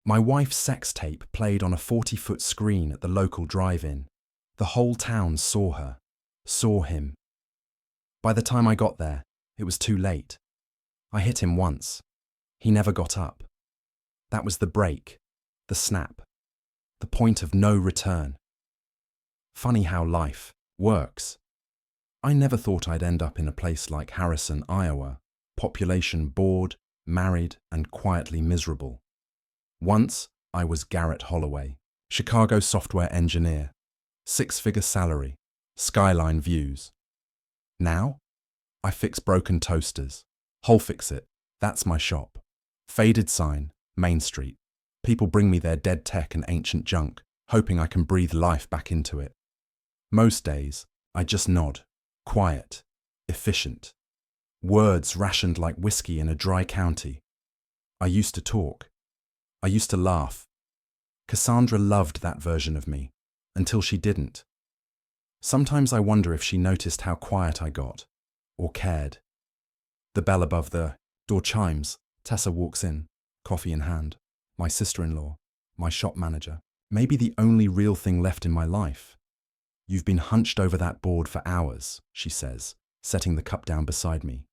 My wife's sex tape played on a 40-foot screen at the local drive-in. The whole town saw her, saw him. By the time I got there, it was too late. I hit him once. He never got up. That was the break, the snap, the point of no return. Funny how life works. I never thought I'd end up in a place like Harrison, Iowa, population bored, married, and quietly miserable. Once, I was Garrett Holloway, Chicago software engineer, 6-figure salary, skyline views. Now, I fix broken toasters. Whole Fix It, that's my shop. Faded sign, Main Street. People bring me their dead tech and ancient junk, hoping I can breathe life back into it. Most days, I just nod, quiet, efficient. Words rationed like whiskey in a dry county. I used to talk. I used to laugh. Cassandra loved that version of me, until she didn't. Sometimes I wonder if she noticed how quiet I got, or cared. The bell above the door chimes. Tessa walks in, coffee in hand. My sister-in-law, my shop manager. Maybe the only real thing left in my life. You've been hunched over that board for hours, she says, setting the cup down beside me.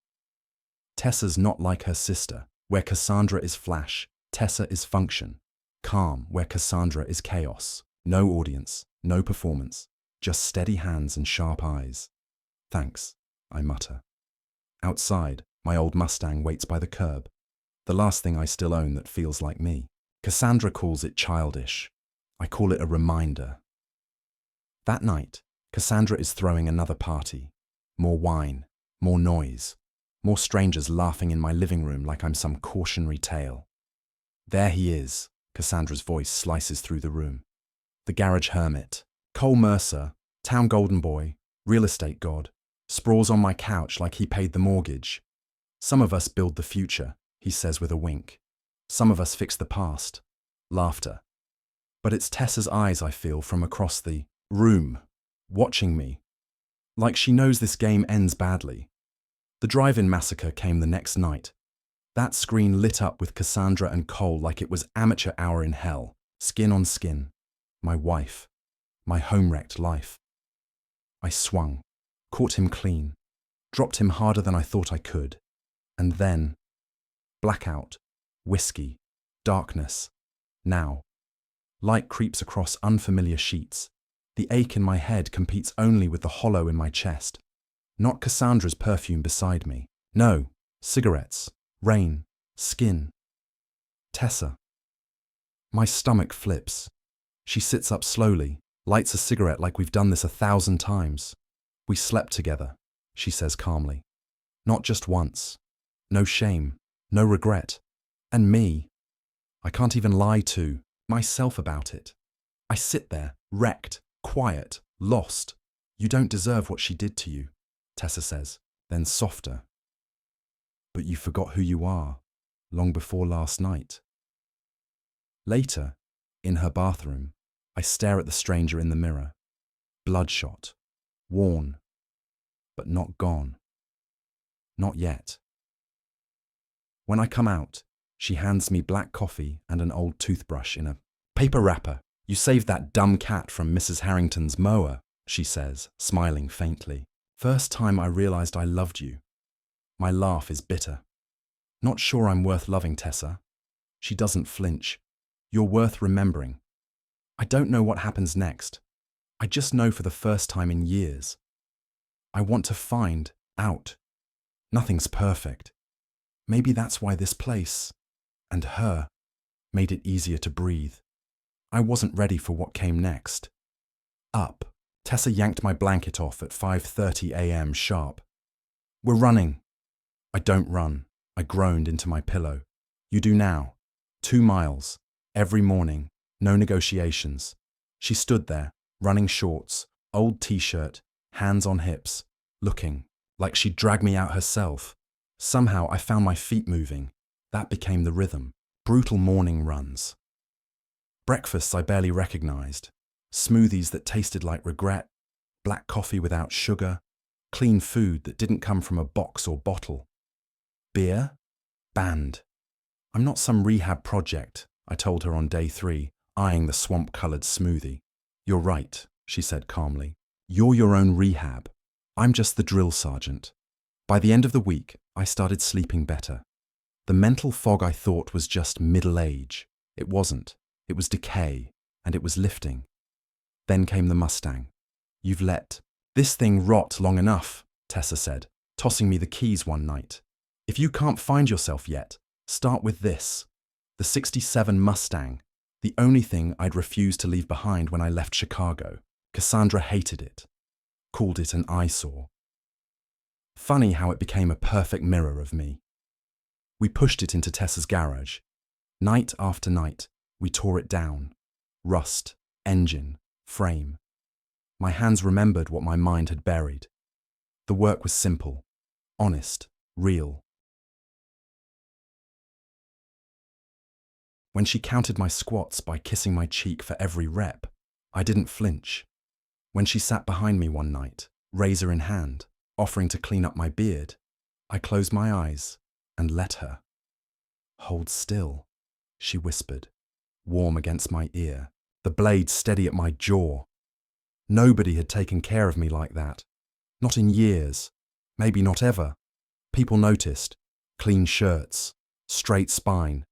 Tessa's not like her sister, where Cassandra is flash, Tessa is function. Calm, where Cassandra is chaos. No audience, no performance, just steady hands and sharp eyes. Thanks, I mutter. Outside, my old Mustang waits by the curb. The last thing I still own that feels like me. Cassandra calls it childish. I call it a reminder. That night, Cassandra is throwing another party. More wine, more noise, more strangers laughing in my living room like I'm some cautionary tale. There he is, Cassandra's voice slices through the room. The garage hermit, Cole Mercer, town golden boy, real estate god, sprawls on my couch like he paid the mortgage. Some of us build the future, he says with a wink. Some of us fix the past. Laughter. But it's Tessa's eyes I feel from across the room, watching me. Like she knows this game ends badly. The drive-in massacre came the next night. That screen lit up with Cassandra and Cole like it was amateur hour in hell, skin on skin. My wife. My home-wrecked life. I swung, caught him clean, dropped him harder than I thought I could. And then, blackout, whiskey, darkness. Now, light creeps across unfamiliar sheets. The ache in my head competes only with the hollow in my chest. Not Cassandra's perfume beside me. No, cigarettes, rain, skin. Tessa. My stomach flips. She sits up slowly, lights a cigarette like we've done this 1,000 times. We slept together, she says calmly. Not just once. No shame, no regret. And me. I can't even lie to myself about it. I sit there, wrecked, quiet, lost. You don't deserve what she did to you, Tessa says, then softer. But you forgot who you are, long before last night. Later, in her bathroom, I stare at the stranger in the mirror. Bloodshot, worn, but not gone. Not yet. When I come out, she hands me black coffee and an old toothbrush in a paper wrapper. You saved that dumb cat from Mrs. Harrington's mower, she says, smiling faintly. First time I realized I loved you. My laugh is bitter. Not sure I'm worth loving, Tessa. She doesn't flinch. You're worth remembering. I don't know what happens next. I just know for the first time in years. I want to find out. Nothing's perfect. Maybe that's why this place, and her, made it easier to breathe. I wasn't ready for what came next. Up. Tessa yanked my blanket off at 5:30 a.m. sharp. We're running. I don't run. I groaned into my pillow. You do now. 2 miles. Every morning. No negotiations. She stood there, running shorts, old t-shirt, hands on hips, looking, like she'd drag me out herself. Somehow I found my feet moving. That became the rhythm. Brutal morning runs. Breakfasts I barely recognized. Smoothies that tasted like regret. Black coffee without sugar. Clean food that didn't come from a box or bottle. Beer? Banned. I'm not some rehab project. I told her on day 3, eyeing the swamp-colored smoothie. You're right, she said calmly. You're your own rehab. I'm just the drill sergeant. By the end of the week, I started sleeping better. The mental fog I thought was just middle age. It wasn't. It was decay, and it was lifting. Then came the Mustang. You've let this thing rot long enough, Tessa said, tossing me the keys one night. If you can't find yourself yet, start with this. The '67 Mustang, the only thing I'd refused to leave behind when I left Chicago. Cassandra hated it, called it an eyesore. Funny how it became a perfect mirror of me. We pushed it into Tessa's garage. Night after night, we tore it down. Rust, engine, frame. My hands remembered what my mind had buried. The work was simple, honest, real. When she counted my squats by kissing my cheek for every rep, I didn't flinch. When she sat behind me one night, razor in hand, offering to clean up my beard, I closed my eyes and let her. Hold still, she whispered, warm against my ear, the blade steady at my jaw. Nobody had taken care of me like that. Not in years, maybe not ever. People noticed. Clean shirts, straight spine,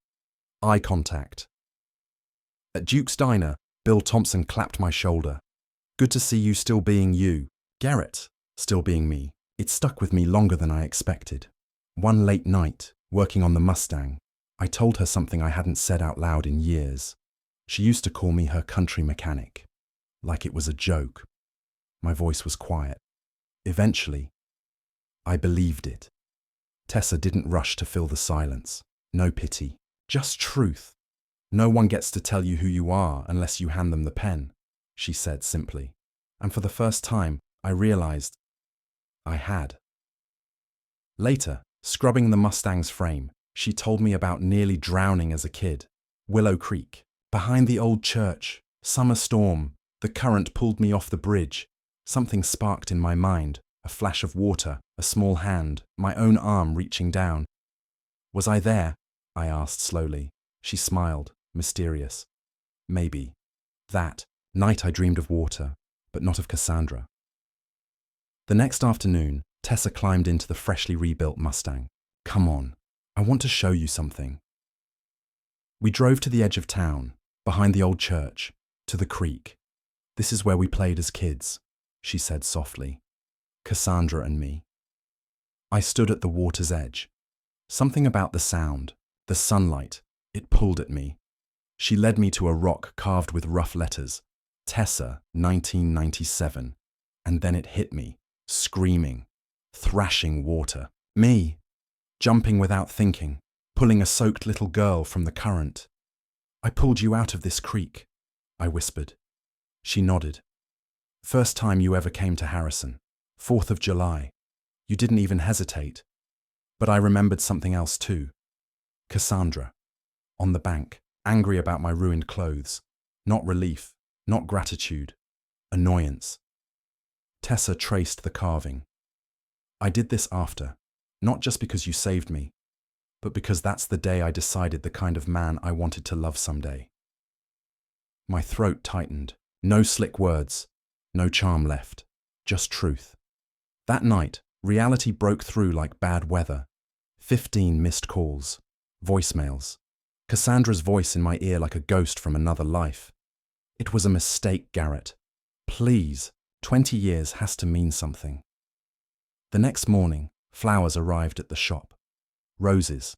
eye contact. At Duke's Diner, Bill Thompson clapped my shoulder. Good to see you still being you. Garrett, still being me. It stuck with me longer than I expected. One late night, working on the Mustang, I told her something I hadn't said out loud in years. She used to call me her country mechanic, like it was a joke. My voice was quiet. Eventually, I believed it. Tessa didn't rush to fill the silence. No pity, just truth. No one gets to tell you who you are unless you hand them the pen, she said simply. And for the first time, I realized I had. Later, scrubbing the Mustang's frame, she told me about nearly drowning as a kid. Willow Creek, behind the old church, summer storm, the current pulled me off the bridge. Something sparked in my mind, a flash of water, a small hand, my own arm reaching down. Was I there? I asked slowly. She smiled, mysterious. Maybe. That night I dreamed of water, but not of Cassandra. The next afternoon, Tessa climbed into the freshly rebuilt Mustang. Come on, I want to show you something. We drove to the edge of town, behind the old church, to the creek. This is where we played as kids, she said softly. Cassandra and me. I stood at the water's edge. Something about the sound, the sunlight, it pulled at me. She led me to a rock carved with rough letters, Tessa, 1997, and then it hit me, screaming, thrashing water. Me, jumping without thinking, pulling a soaked little girl from the current. I pulled you out of this creek, I whispered. She nodded. First time you ever came to Harrison, 4th of July. You didn't even hesitate. But I remembered something else too. Cassandra, on the bank, angry about my ruined clothes. Not relief, not gratitude, annoyance. Tessa traced the carving. I did this after, not just because you saved me, but because that's the day I decided the kind of man I wanted to love someday. My throat tightened. No slick words, no charm left, just truth. That night, reality broke through like bad weather. 15 missed calls, voicemails. Cassandra's voice in my ear like a ghost from another life. It was a mistake, Garrett. Please, 20 years has to mean something. The next morning, flowers arrived at the shop. Roses.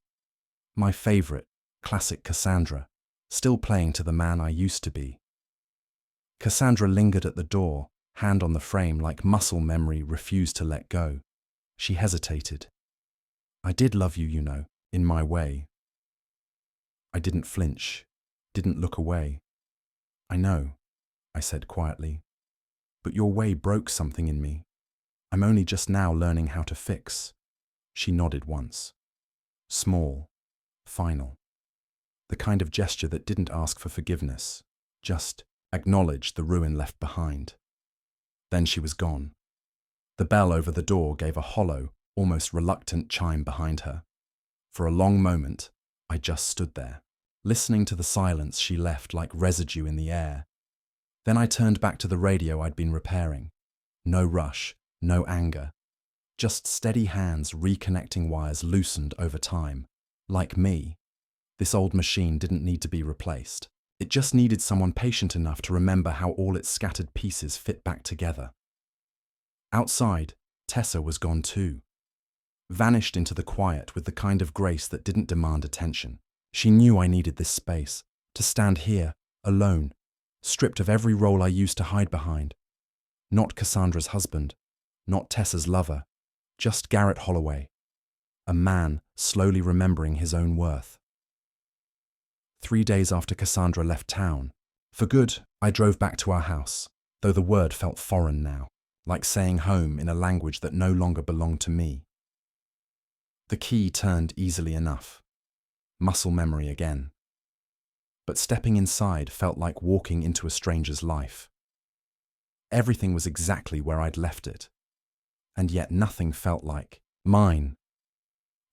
My favorite, classic Cassandra, still playing to the man I used to be. Cassandra lingered at the door, hand on the frame like muscle memory refused to let go. She hesitated. I did love you, you know, in my way. I didn't flinch, didn't look away. I know, I said quietly, but your way broke something in me. I'm only just now learning how to fix. She nodded once. Small, final. The kind of gesture that didn't ask for forgiveness, just acknowledged the ruin left behind. Then she was gone. The bell over the door gave a hollow, almost reluctant chime behind her. For a long moment, I just stood there, listening to the silence she left like residue in the air. Then I turned back to the radio I'd been repairing. No rush, no anger. Just steady hands reconnecting wires loosened over time. Like me, this old machine didn't need to be replaced. It just needed someone patient enough to remember how all its scattered pieces fit back together. Outside, Tessa was gone too. Vanished into the quiet with the kind of grace that didn't demand attention. She knew I needed this space, to stand here, alone, stripped of every role I used to hide behind. Not Cassandra's husband, not Tessa's lover, just Garrett Holloway, a man slowly remembering his own worth. 3 days after Cassandra left town, for good, I drove back to our house, though the word felt foreign now, like saying home in a language that no longer belonged to me. The key turned easily enough. Muscle memory again. But stepping inside felt like walking into a stranger's life. Everything was exactly where I'd left it, and yet nothing felt like mine.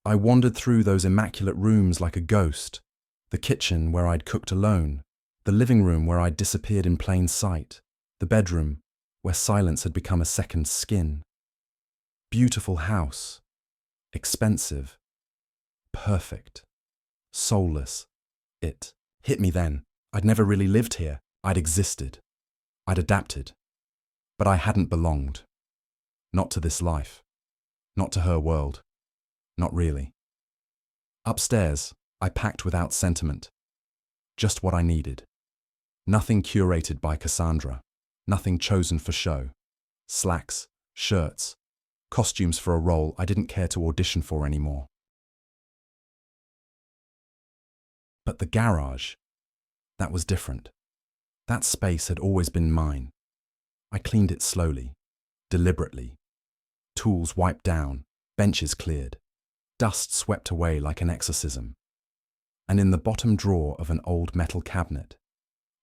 I wandered through those immaculate rooms like a ghost, the kitchen where I'd cooked alone, the living room where I'd disappeared in plain sight, the bedroom where silence had become a second skin. Beautiful house, expensive, perfect, soulless. It hit me then. I'd never really lived here. I'd existed. I'd adapted. But I hadn't belonged. Not to this life. Not to her world. Not really. Upstairs, I packed without sentiment. Just what I needed. Nothing curated by Cassandra. Nothing chosen for show. Slacks, shirts, costumes for a role I didn't care to audition for anymore. But the garage, that was different. That space had always been mine. I cleaned it slowly, deliberately. Tools wiped down, benches cleared, dust swept away like an exorcism. And in the bottom drawer of an old metal cabinet,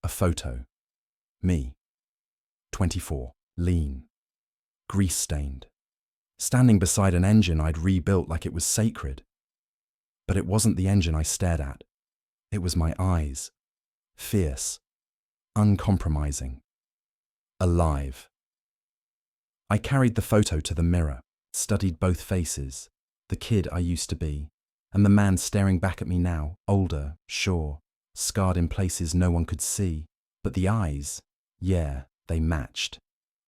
a photo. Me. 24, lean, grease-stained, standing beside an engine I'd rebuilt like it was sacred. But it wasn't the engine I stared at. It was my eyes, fierce, uncompromising, alive. I carried the photo to the mirror, studied both faces, the kid I used to be, and the man staring back at me now, older, sure, scarred in places no one could see. But the eyes, yeah, they matched.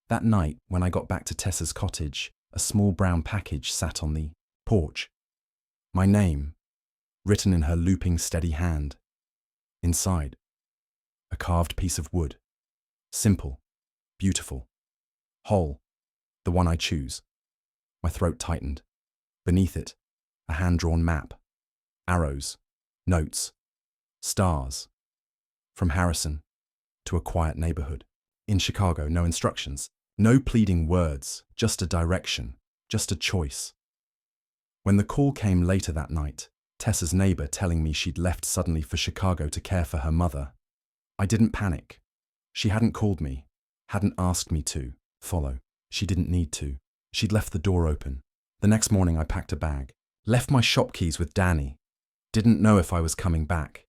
That night, when I got back to Tessa's cottage, a small brown package sat on the porch. My name, written in her looping, steady hand. Inside, a carved piece of wood. Simple, beautiful, whole, the one I choose. My throat tightened. Beneath it, a hand-drawn map. Arrows, notes, stars. From Harrison to a quiet neighborhood. In Chicago, no instructions, no pleading words, just a direction, just a choice. When the call came later that night, Tessa's neighbor telling me she'd left suddenly for Chicago to care for her mother, I didn't panic. She hadn't called me, hadn't asked me to follow. She didn't need to. She'd left the door open. The next morning I packed a bag, left my shop keys with Danny. Didn't know if I was coming back.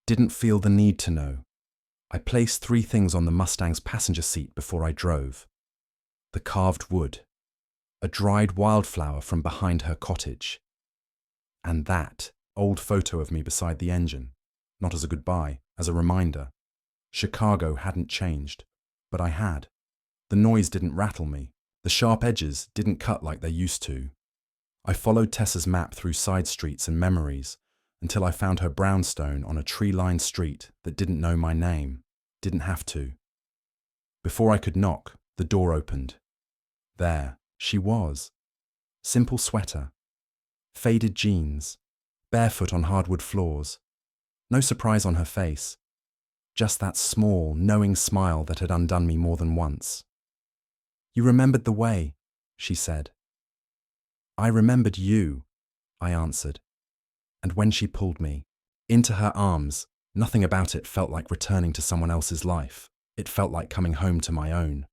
Didn't feel the need to know. I placed 3 things on the Mustang's passenger seat before I drove. The carved wood, a dried wildflower from behind her cottage, and that old photo of me beside the engine, not as a goodbye, as a reminder. Chicago hadn't changed, but I had. The noise didn't rattle me. The sharp edges didn't cut like they used to. I followed Tessa's map through side streets and memories until I found her brownstone on a tree-lined street that didn't know my name, didn't have to. Before I could knock, the door opened. There she was. Simple sweater, faded jeans, barefoot on hardwood floors. No surprise on her face. Just that small, knowing smile that had undone me more than once. "You remembered the way," she said. "I remembered you," I answered. And when she pulled me into her arms, nothing about it felt like returning to someone else's life. It felt like coming home to my own.